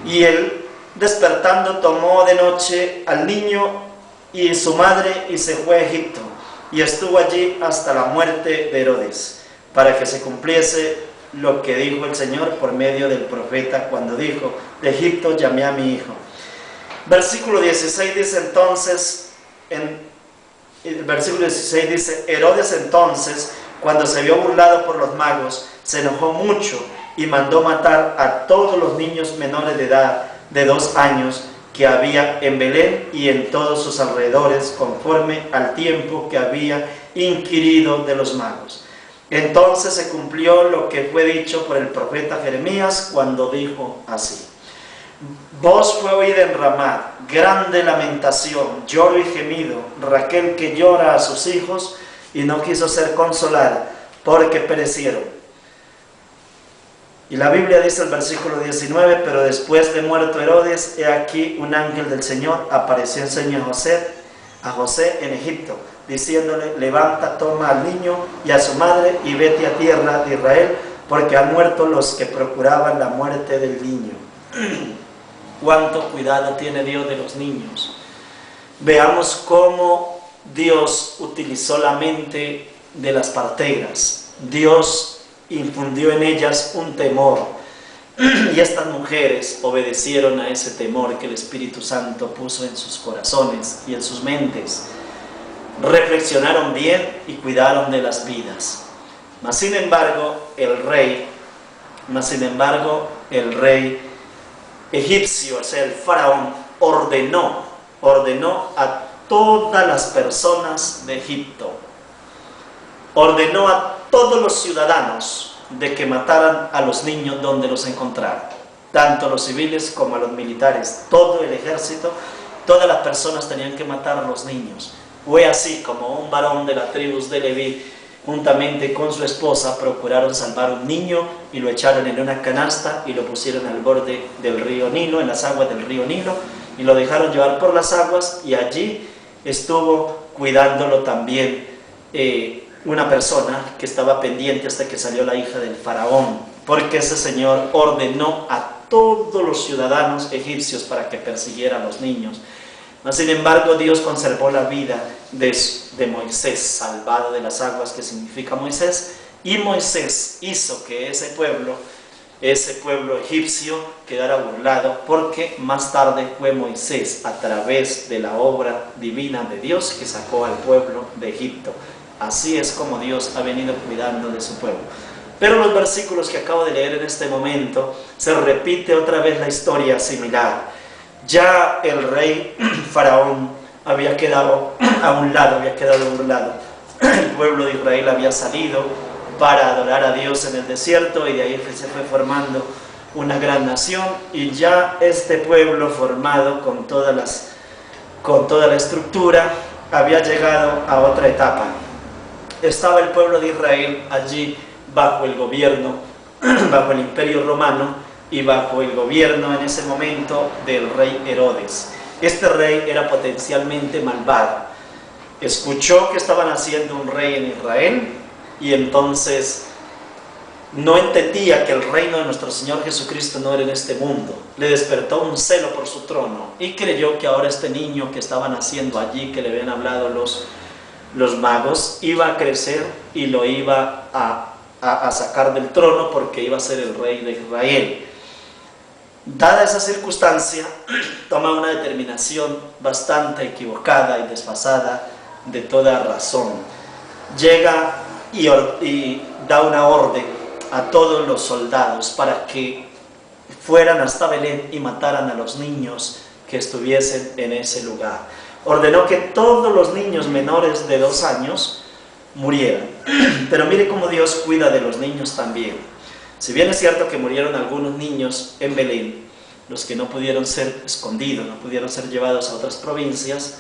Y él, despertando, tomó de noche al niño y su madre y se fue a Egipto, y estuvo allí hasta la muerte de Herodes, para que se cumpliese lo que dijo el Señor por medio del profeta cuando dijo: de Egipto llamé a mi hijo. Versículo 16 dice entonces, el versículo 16 dice: Herodes entonces, cuando se vio burlado por los magos, se enojó mucho y mandó matar a todos los niños menores de edad de 2 años que había en Belén y en todos sus alrededores, conforme al tiempo que había inquirido de los magos. Entonces se cumplió lo que fue dicho por el profeta Jeremías cuando dijo así: voz fue oída en Ramá, grande lamentación, lloro y gemido, Raquel que llora a sus hijos y no quiso ser consolada porque perecieron. Y la Biblia dice el versículo 19: pero después de muerto Herodes, he aquí un ángel del Señor apareció en sueño a José en Egipto, diciéndole: levanta, toma al niño y a su madre y vete a tierra de Israel, porque han muerto los que procuraban la muerte del niño. ¿Cuánto cuidado tiene Dios de los niños? Veamos cómo Dios utilizó la mente de las parteras. Dios infundió en ellas un temor, y estas mujeres obedecieron a ese temor que el Espíritu Santo puso en sus corazones y en sus mentes. Reflexionaron bien y cuidaron de las vidas. Mas sin embargo el rey egipcio, o sea el faraón, ordenó a todas las personas de Egipto. Ordenó a todos los ciudadanos de que mataran a los niños donde los encontraran, tanto los civiles como a los militares, todo el ejército, todas las personas tenían que matar a los niños. Fue así como un varón de la tribu de Leví, juntamente con su esposa, procuraron salvar un niño y lo echaron en una canasta y lo pusieron al borde del río Nilo, en las aguas del río Nilo, y lo dejaron llevar por las aguas, y allí estuvo cuidándolo también una persona que estaba pendiente hasta que salió la hija del faraón, porque ese señor ordenó a todos los ciudadanos egipcios para que persiguieran a los niños. Mas, sin embargo, Dios conservó la vida de Moisés, salvado de las aguas, que significa Moisés, y Moisés hizo que ese pueblo egipcio quedara burlado, porque más tarde fue Moisés, a través de la obra divina de Dios, que sacó al pueblo de Egipto. Así es como Dios ha venido cuidando de su pueblo. Pero los versículos que acabo de leer en este momento, se repite otra vez la historia similar. Ya el rey Faraón había quedado a un lado, había quedado burlado. El pueblo de Israel había salido para adorar a Dios en el desierto, y de ahí se fue formando una gran nación, y ya este pueblo formado con toda la estructura había llegado a otra etapa. Estaba el pueblo de Israel allí bajo el gobierno, bajo el imperio romano, y bajo el gobierno en ese momento del rey Herodes. Este rey era potencialmente malvado. Escuchó que estaban haciendo un rey en Israel, y entonces no entendía que el reino de nuestro Señor Jesucristo no era en este mundo. Le despertó un celo por su trono, y creyó que ahora este niño que estaban haciendo allí, que le habían hablado los magos, iba a crecer y lo iba a sacar del trono, porque iba a ser el rey de Israel. Dada esa circunstancia, toma una determinación bastante equivocada y desfasada de toda razón. Llega y da una orden a todos los soldados para que fueran hasta Belén y mataran a los niños que estuviesen en ese lugar. Ordenó que todos los niños menores de 2 años murieran. Pero mire cómo Dios cuida de los niños también. Si bien es cierto que murieron algunos niños en Belén, los que no pudieron ser escondidos, no pudieron ser llevados a otras provincias,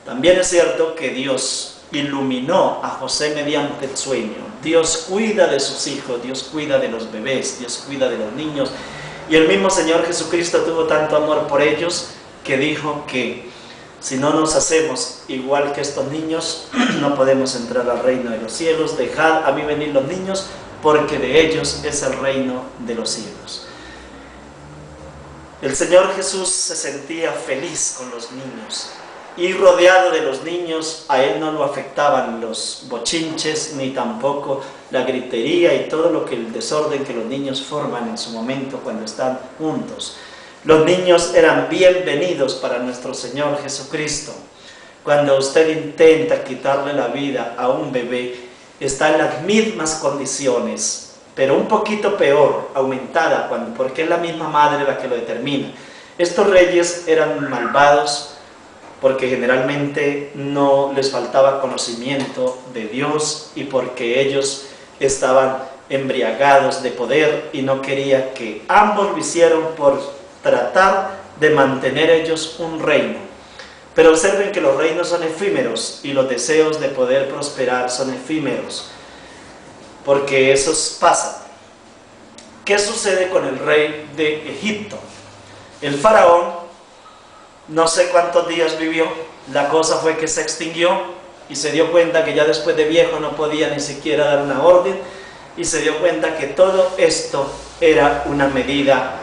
también es cierto que Dios iluminó a José mediante el sueño. Dios cuida de sus hijos, Dios cuida de los bebés, Dios cuida de los niños, y el mismo Señor Jesucristo tuvo tanto amor por ellos que dijo que si no nos hacemos igual que estos niños, no podemos entrar al reino de los cielos. Dejad a mí venir los niños, porque de ellos es el reino de los cielos. El Señor Jesús se sentía feliz con los niños, y rodeado de los niños, a él no lo afectaban los bochinches, ni tampoco la gritería y todo el desorden que los niños forman en su momento cuando están juntos. Los niños eran bienvenidos para nuestro Señor Jesucristo. Cuando usted intenta quitarle la vida a un bebé, está en las mismas condiciones, pero un poquito peor, aumentada, porque es la misma madre la que lo determina. Estos reyes eran malvados porque generalmente no les faltaba conocimiento de Dios, y porque ellos estaban embriagados de poder y no quería que ambos lo hicieron por tratar de mantener ellos un reino. Pero observen que los reinos son efímeros, y los deseos de poder prosperar son efímeros, porque esos pasan. ¿Qué sucede con el rey de Egipto? El faraón no sé cuántos días vivió. La cosa fue que se extinguió, y se dio cuenta que ya después de viejo no podía ni siquiera dar una orden, y se dio cuenta que todo esto era una medida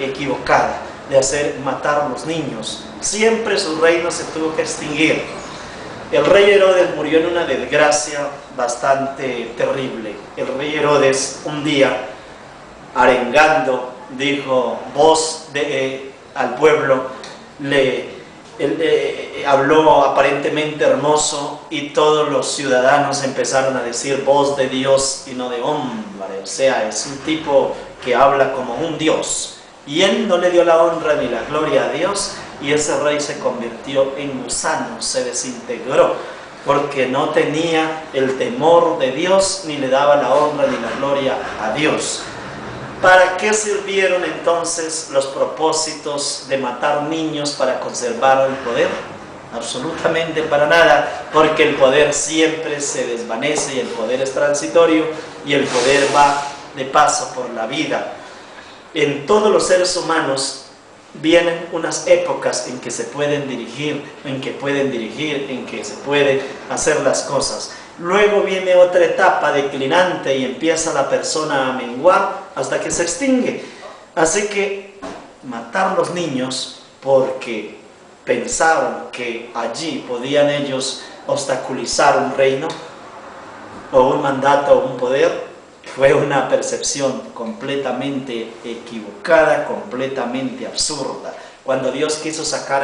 equivocada de hacer matar a los niños. Siempre su reino se tuvo que extinguir. El rey Herodes murió en una desgracia bastante terrible. El rey Herodes un día, arengando, dijo al pueblo, habló aparentemente hermoso, y todos los ciudadanos empezaron a decir voz de Dios y no de hombre. O sea, es un tipo que habla como un Dios, y él no le dio la honra ni la gloria a Dios, y ese rey se convirtió en gusano, se desintegró, porque no tenía el temor de Dios, ni le daba la honra ni la gloria a Dios. ¿Para qué sirvieron entonces los propósitos de matar niños para conservar el poder? Absolutamente para nada, porque el poder siempre se desvanece y el poder es transitorio y el poder va de paso por la vida. En todos los seres humanos vienen unas épocas en que se pueden dirigir, en que se pueden hacer las cosas. Luego viene otra etapa declinante y empieza la persona a menguar hasta que se extingue. Así que matar los niños porque pensaron que allí podían ellos obstaculizar un reino o un mandato o un poder, fue una percepción completamente equivocada, completamente absurda. Cuando Dios quiso sacar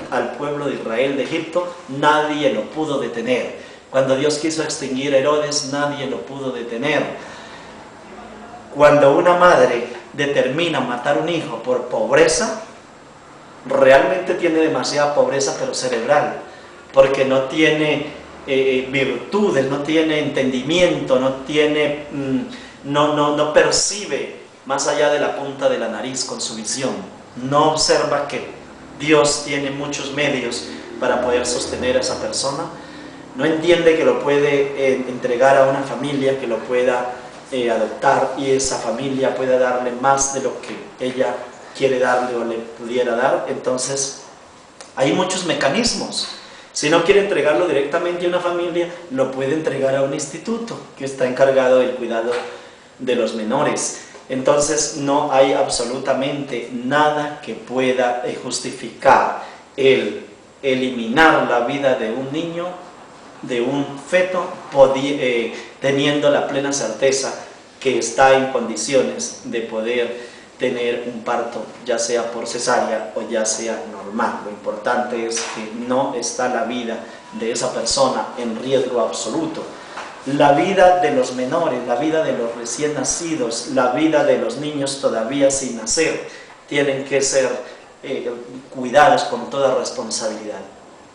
al pueblo de Israel de Egipto, nadie lo pudo detener. Cuando Dios quiso extinguir a Herodes, nadie lo pudo detener. Cuando una madre determina matar un hijo por pobreza, realmente tiene demasiada pobreza, pero cerebral, porque no tiene virtudes, no tiene entendimiento, no percibe más allá de la punta de la nariz con su visión. No observa que Dios tiene muchos medios para poder sostener a esa persona. No entiende que lo puede entregar a una familia que lo pueda adoptar y esa familia pueda darle más de lo que ella quiere darle o le pudiera dar. Entonces hay muchos mecanismos. Si no quiere entregarlo directamente a una familia, lo puede entregar a un instituto que está encargado del cuidado de los menores. Entonces no hay absolutamente nada que pueda justificar el eliminar la vida de un niño, de un feto, teniendo la plena certeza que está en condiciones de poder tener un parto, ya sea por cesárea o ya sea normal. Lo importante es que no está la vida de esa persona en riesgo absoluto. La vida de los menores, la vida de los recién nacidos, la vida de los niños todavía sin nacer, tienen que ser cuidados con toda responsabilidad.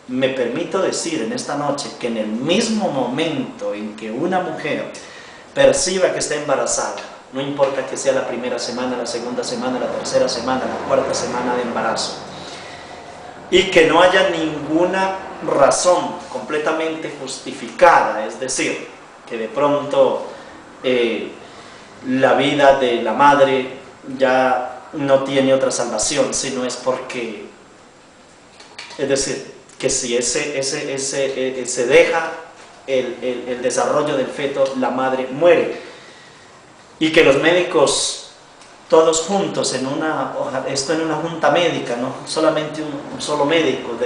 Me permito decir en esta noche que en el mismo momento en que una mujer perciba que está embarazada, no importa que sea la primera semana, la segunda semana, la tercera semana, la cuarta semana de embarazo, y que no haya ninguna razón completamente justificada, es decir, que de pronto la vida de la madre ya no tiene otra salvación, sino es porque, es decir, que si se deja el desarrollo del feto, la madre muere. Y que los médicos, todos juntos, esto en una junta médica, no solamente un solo médico,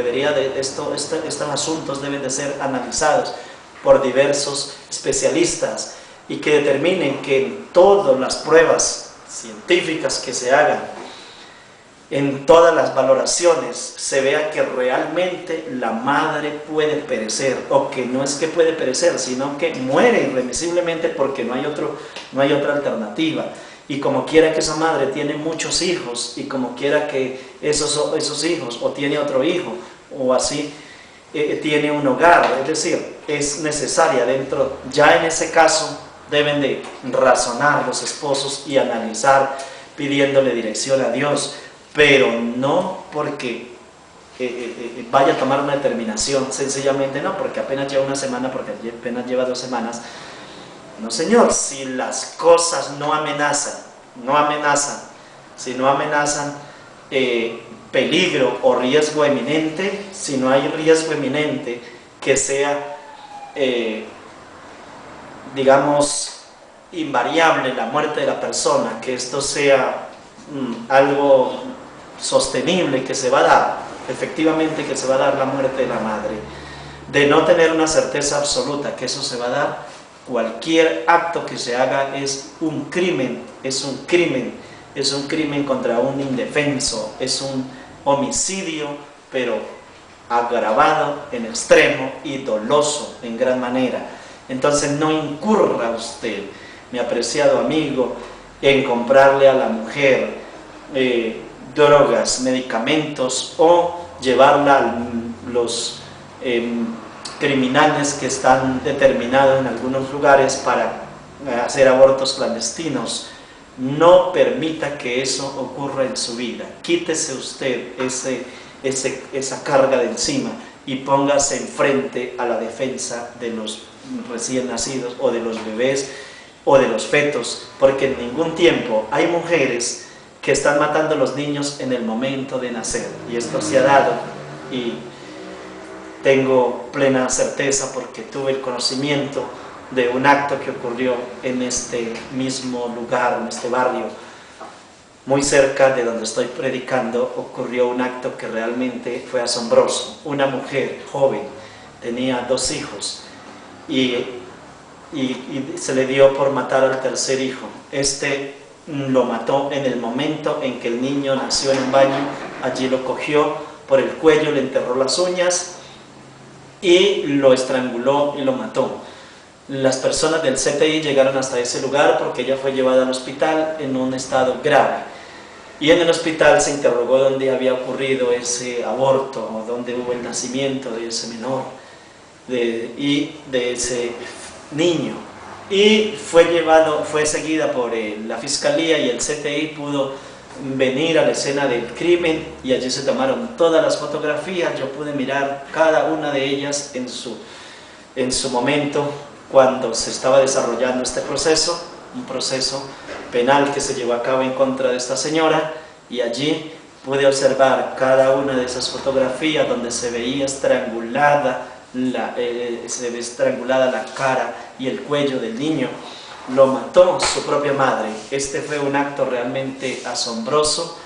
estos asuntos deben de ser analizados por diversos especialistas y que determinen que en todas las pruebas científicas que se hagan, en todas las valoraciones, se vea que realmente la madre puede perecer, o que no es que puede perecer, sino que muere irremisiblemente porque no hay otra alternativa. Y como quiera que esa madre tiene muchos hijos, y como quiera que esos hijos, o tiene otro hijo, o así, tiene un hogar, es decir, es necesaria ya en ese caso deben de razonar los esposos y analizar pidiéndole dirección a Dios, pero no porque vaya a tomar una determinación, sencillamente no, porque apenas lleva una semana, porque apenas lleva 2 semanas. No, señor, si las cosas no amenazan, si no amenazan peligro o riesgo eminente, si no hay riesgo eminente que sea, digamos, invariable la muerte de la persona, que esto sea algo sostenible que se va a dar, efectivamente que se va a dar la muerte de la madre, de no tener una certeza absoluta que eso se va a dar, cualquier acto que se haga es un crimen contra un indefenso, es un homicidio, pero agravado en extremo y doloso en gran manera. Entonces no incurra usted, mi apreciado amigo, en comprarle a la mujer drogas, medicamentos, o llevarla a los criminales que están determinados en algunos lugares para hacer abortos clandestinos. No permita que eso ocurra en su vida. Quítese usted esa carga de encima y póngase enfrente a la defensa de los recién nacidos o de los bebés o de los fetos, porque en ningún tiempo hay mujeres que están matando a los niños en el momento de nacer, y esto se ha dado, y tengo plena certeza porque tuve el conocimiento de un acto que ocurrió en este mismo lugar, en este barrio, muy cerca de donde estoy predicando. Ocurrió un acto que realmente fue asombroso. Una mujer joven, tenía 2 hijos, y se le dio por matar al tercer hijo. Lo mató en el momento en que el niño nació en un baño. Allí lo cogió por el cuello, le enterró las uñas y lo estranguló y lo mató. Las personas del CTI llegaron hasta ese lugar porque ella fue llevada al hospital en un estado grave, y en el hospital se interrogó dónde había ocurrido ese aborto, o dónde hubo el nacimiento de ese menor y de ese niño, y fue seguida por la fiscalía, y el CTI pudo venir a la escena del crimen, y allí se tomaron todas las fotografías. Yo pude mirar cada una de ellas en su momento, cuando se estaba desarrollando este proceso, un proceso penal que se llevó a cabo en contra de esta señora, y allí pude observar cada una de esas fotografías donde se veía estrangulada la cara y el cuello del niño. Lo mató su propia madre. Este fue un acto realmente asombroso,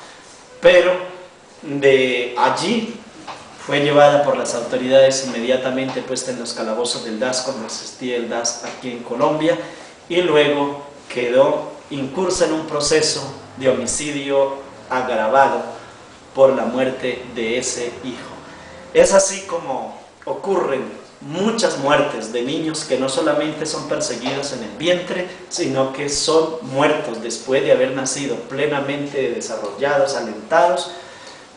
pero de allí fue llevada por las autoridades, inmediatamente puesta en los calabozos del DAS, cuando existía el DAS aquí en Colombia, y luego quedó incursa en un proceso de homicidio agravado por la muerte de ese hijo. Es así como ocurren muchas muertes de niños que no solamente son perseguidos en el vientre, sino que son muertos después de haber nacido plenamente desarrollados, alentados.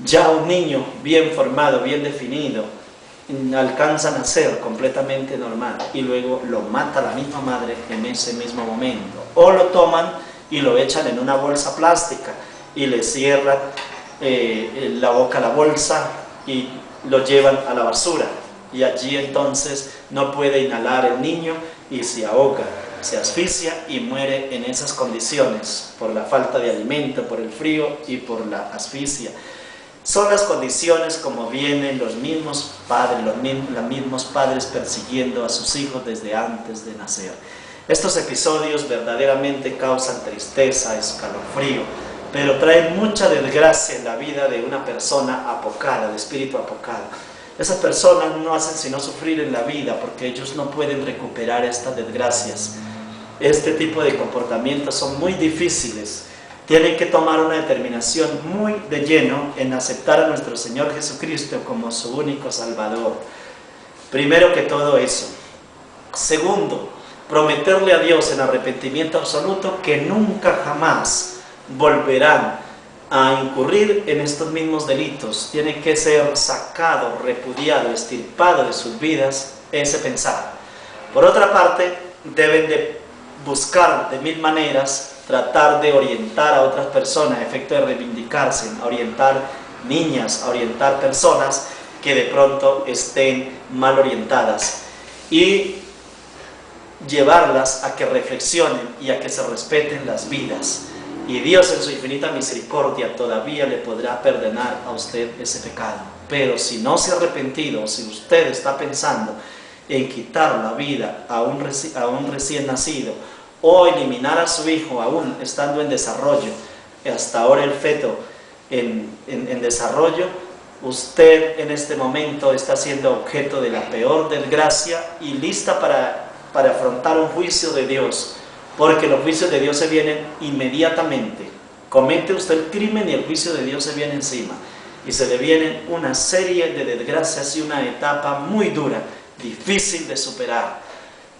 Ya un niño bien formado, bien definido, alcanza a nacer completamente normal, y luego lo mata la misma madre en ese mismo momento, o lo toman y lo echan en una bolsa plástica y le cierran la boca a la bolsa y lo llevan a la basura, y allí entonces no puede inhalar el niño y se ahoga, se asfixia y muere en esas condiciones, por la falta de alimento, por el frío y por la asfixia. Son las condiciones como vienen los mismos padres persiguiendo a sus hijos desde antes de nacer. Estos episodios verdaderamente causan tristeza, escalofrío, pero traen mucha desgracia en la vida de una persona apocada, de espíritu apocado. Esas personas no hacen sino sufrir en la vida, porque ellos no pueden recuperar estas desgracias. Este tipo de comportamientos son muy difíciles. Tienen que tomar una determinación muy de lleno en aceptar a nuestro Señor Jesucristo como su único Salvador. Primero que todo eso. Segundo, prometerle a Dios en arrepentimiento absoluto que nunca jamás volverán a incurrir en estos mismos delitos. Tiene que ser sacado, repudiado, extirpado de sus vidas ese pensar. Por otra parte, deben de buscar de 1000 maneras tratar de orientar a otras personas a efecto de reivindicarse, a orientar niñas, a orientar personas que de pronto estén mal orientadas, y llevarlas a que reflexionen y a que se respeten las vidas. Y Dios en su infinita misericordia todavía le podrá perdonar a usted ese pecado. Pero si no se ha arrepentido, si usted está pensando en quitar la vida a un recién nacido, o eliminar a su hijo aún estando en desarrollo, hasta ahora el feto en desarrollo, usted en este momento está siendo objeto de la peor desgracia y lista para afrontar un juicio de Dios, porque los juicios de Dios se vienen inmediatamente. Comete usted el crimen y el juicio de Dios se viene encima, y se le vienen una serie de desgracias y una etapa muy dura, difícil de superar,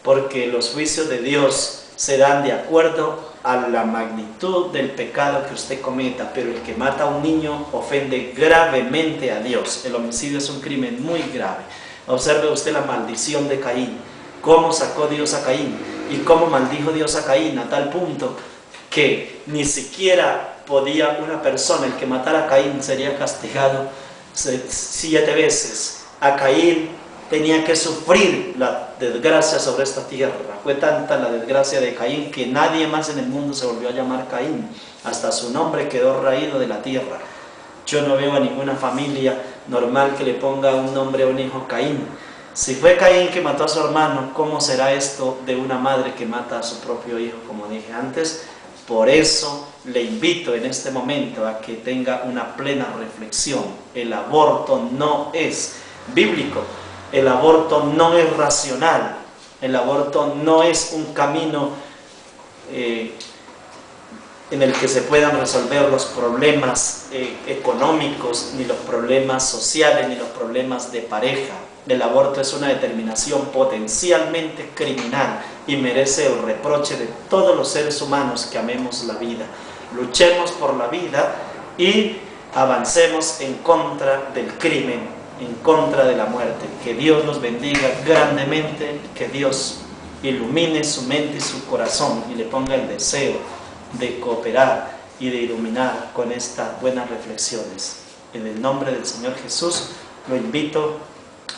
porque los juicios de Dios serán de acuerdo a la magnitud del pecado que usted cometa, pero el que mata a un niño ofende gravemente a Dios. El homicidio es un crimen muy grave. Observe usted la maldición de Caín, cómo sacó Dios a Caín y cómo maldijo Dios a Caín a tal punto que ni siquiera podía una persona, el que matara a Caín sería castigado 7 veces. A Caín tenía que sufrir la desgracia sobre esta tierra. Fue tanta la desgracia de Caín que nadie más en el mundo se volvió a llamar Caín. Hasta su nombre quedó raído de la tierra. Yo no veo a ninguna familia normal que le ponga un nombre a un hijo Caín. Si fue Caín que mató a su hermano, ¿cómo será esto de una madre que mata a su propio hijo, como dije antes? Por eso le invito en este momento a que tenga una plena reflexión. El aborto no es bíblico, el aborto no es racional, el aborto no es un camino en el que se puedan resolver los problemas económicos, ni los problemas sociales, ni los problemas de pareja. El aborto es una determinación potencialmente criminal y merece el reproche de todos los seres humanos que amemos la vida. Luchemos por la vida y avancemos en contra del crimen, en contra de la muerte. Que Dios los bendiga grandemente, que Dios ilumine su mente y su corazón y le ponga el deseo de cooperar y de iluminar con estas buenas reflexiones. En el nombre del Señor Jesús lo invito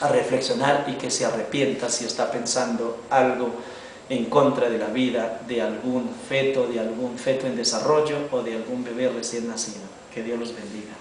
a reflexionar y que se arrepienta si está pensando algo en contra de la vida de algún feto en desarrollo o de algún bebé recién nacido. Que Dios los bendiga.